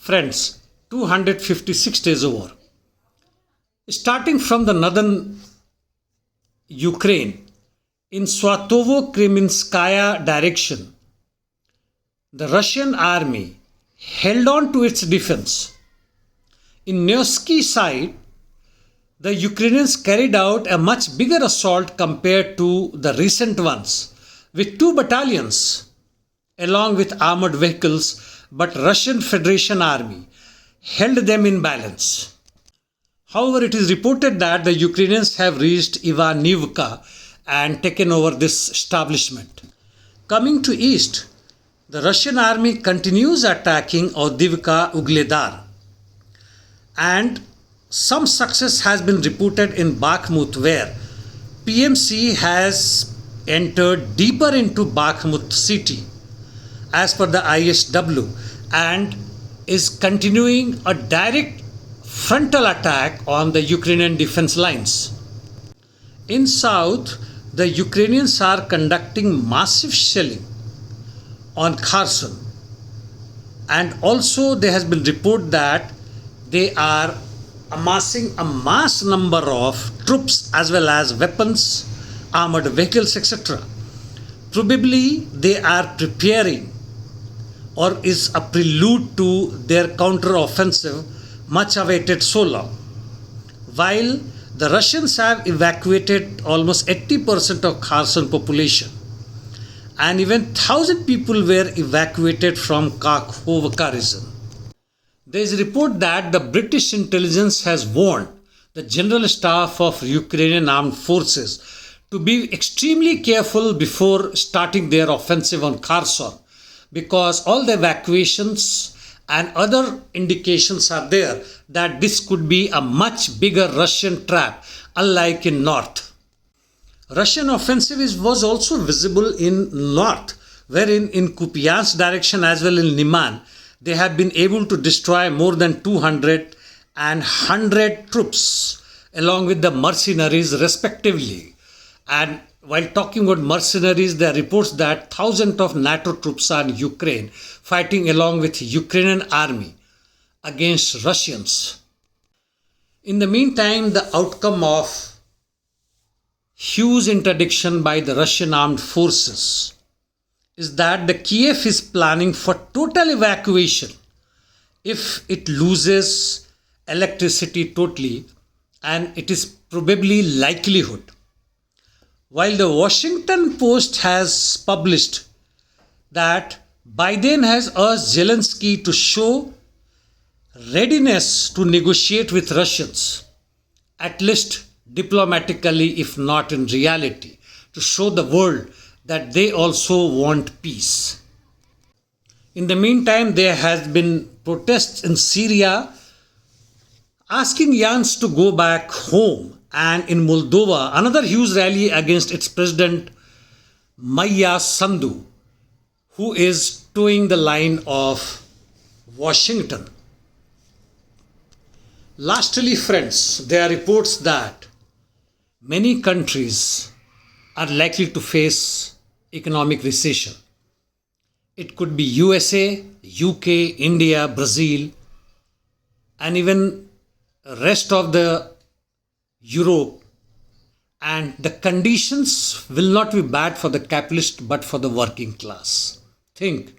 Friends, 256 days over. Starting from the northern Ukraine, in Swatovo-Kreminskaya direction, the Russian army held on to its defense. In Nevsky side, the Ukrainians carried out a much bigger assault compared to the recent ones, with 2 battalions along with armored vehicles, but Russian Federation army held them in balance. However, it is reported that the Ukrainians have reached Ivanivka and taken over this establishment. Coming to east, the Russian army continues attacking Avdiivka Ugledar, and some success has been reported in Bakhmut, where PMC has entered deeper into Bakhmut city as per the ISW and is continuing a direct frontal attack on the Ukrainian defense lines. In south, the Ukrainians are conducting massive shelling on Kherson, and also there has been report that they are amassing a mass number of troops as well as weapons, armored vehicles, etc. Probably they are preparing or is a prelude to their counteroffensive much awaited so long. While the Russians have evacuated almost 80% of Kherson population, and even 1,000 people were evacuated from Kakhovka region. There is a report that the British intelligence has warned the General Staff of Ukrainian Armed Forces to be extremely careful before starting their offensive on Kherson, because all the evacuations and other indications are there that this could be a much bigger Russian trap, unlike in north. Russian offensive was also visible in north, wherein in Kupiansk direction as well in Liman, they have been able to destroy more than 200 and 100 troops along with the mercenaries respectively. And while talking about mercenaries, there are reports that thousands of NATO troops are in Ukraine fighting along with Ukrainian army against Russians. In the meantime, the outcome of huge interdiction by the Russian armed forces is that the Kiev is planning for total evacuation if it loses electricity totally, and it is probably likelihood. While the Washington Post has published that Biden has urged Zelensky to show readiness to negotiate with Russians, at least diplomatically if not in reality, to show the world that they also want peace. In the meantime, there has been protests in Syria asking youngs to go back home, and in Moldova, another huge rally against its president Maya Sandu, who is toeing the line of Washington. Lastly, friends, there are reports that many countries are likely to face economic recession. It could be USA, UK, India, Brazil, and even rest of the Europe, and the conditions will not be bad for the capitalist but for the working class. Thank you.